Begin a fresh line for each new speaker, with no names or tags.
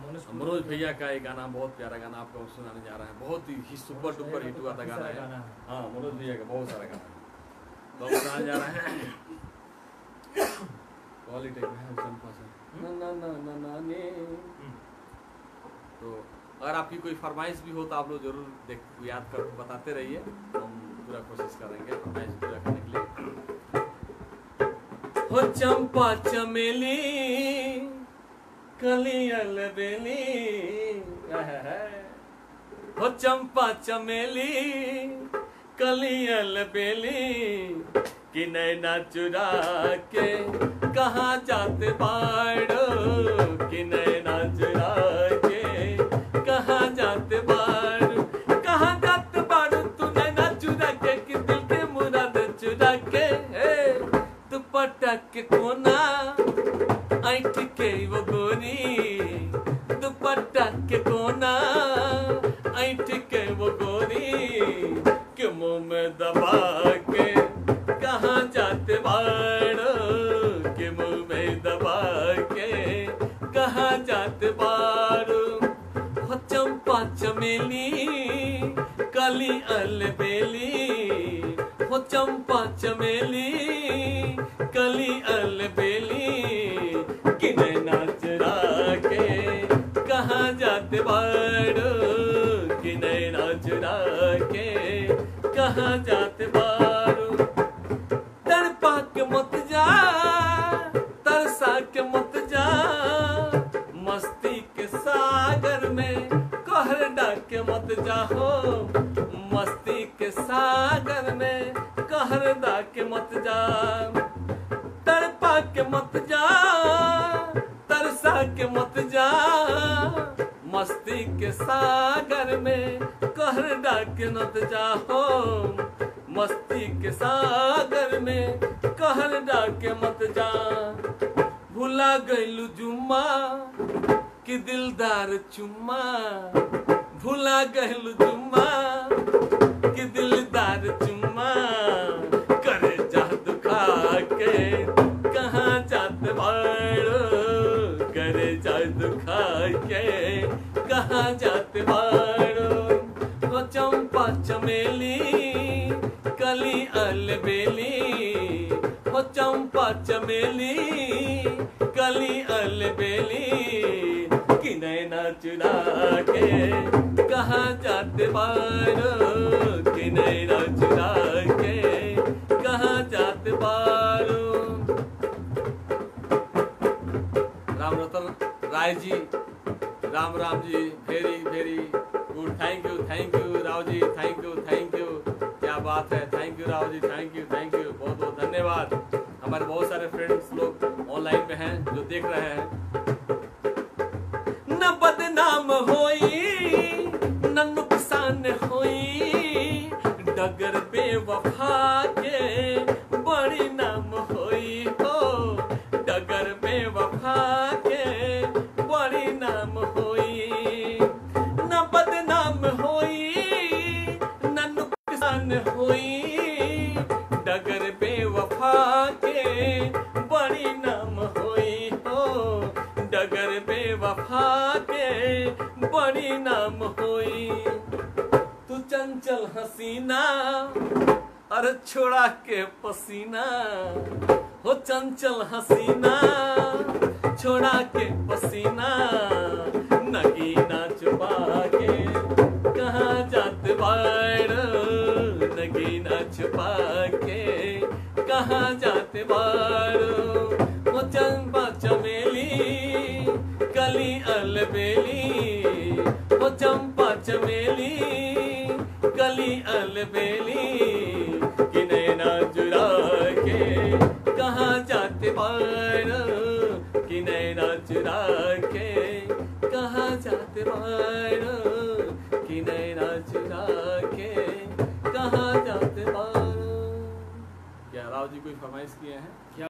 मनोज भैया का एक गाना, बहुत प्यारा गाना आपको सुनाने जा रहे हैं। बहुत ही सुपर डुपर हिट हुआ था गाना है। हाँ, मनोज भैया का बहुत सारा गाना तो हम सुनाने जा रहे हैं। क्वालिटी है चंपा से ना ना ना ना ना ने। तो अगर आपकी कोई फरमाइश भी हो तो आप लोग जरूर याद कर बताते रहिए, हम पूरा कोशिश करेंगे फरमाइश पूरा करने के लिए। हो चंपा चमेली कली अलबेली, हो चंपा चमेली कली अलबेली, कि नैना चुरा के कहाँ जाते बाड़ो, कि नैना चुरा के कहाँ जाते बाड़ो, कहाँ जाते बाड़ो तू नैना चुरा के, कि दिल के मुराद चुरा के, दुपट्टा के कोना ऐठ के वो गोरी, दुपट्टा के कोना ऐठ के वो गोरी, के मुंह में दबा के कहाँ जाते बाड़ो, के मुंह में दबा के कहाँ जाते बाड़ो। हो चंपा चमेली कली अलबेली, हो चंपा चमेली कली अलबेली, कि नैना चुरा के कहाँ जाते बाड़ो, कि नैना चुरा के कहाँ जाते बाड़ो। तड़पा के मत जा, तरसा के मत जा, मस्ती के सागर में कहर डाके मत जाहो, मस्ती के सागर में कहर डाके मत जा। तड़पा के मत जा, तरसा के मत जा, मस्ती के सागर में कहर डाके मत जाहो, मस्ती के सागर में कहर डाके मत जा। भुला गइलू जुम्मा कि दिलदार चुम्मा, भुला गइलू जुम्मा कि दिलदार चुम्मा, करे जा दुखा के कहाँ जाते बाड़ो, करे जा दुखा के कहाँ जाते बाड़ो। हो चंपा चमेली कली अलबेली, हो चंपा चमेली कली अलबेली, कि नैना चुरा के कहाँ जाते बाड़ो, कि नैना चुरा के कहाँ जाते बाड़ो। Ram Ratan Rai ji, Ram Ram ji, very very good, thank you Rao ji, thank you, क्या बात है, thank you Rao ji, thank you, बहुत बहुत धन्यवाद। हमारे बहुत सारे फ्रेंड्स लोग ऑनलाइन पे हैं जो देख रहे हैं। न बदनाम होई न नुकसान होई, डगर बेवफा के बड़ी नाम होई हो, डगर बेवफा के बड़ी नाम होई। न बदनाम होई न नुकसान होई, डगर बेवफा के बड़ी नाम होई हो, डगर बेवफा के बड़ी नाम होई। तू चंचल हसीना अरे छोड़ा के पसीना, हो चंचल हसीना छोड़ा के पसीना, नगीना छुपा के कहाँ जाते बाड़ो, नगीना छुपा के कहाँ जाते बाड़ो। वो चंपा चमेली कली अलबेली, वो चंपा चमेली कली अलबेली, कि नैना चुरा के कहाँ जाते बाड़ो, कि नैना चुरा के कहाँ जाते बाड़ो, कि नैना चुरा के कहाँ जाते बाड़ो। क्या राव जी कोई फरमाइश किए हैं?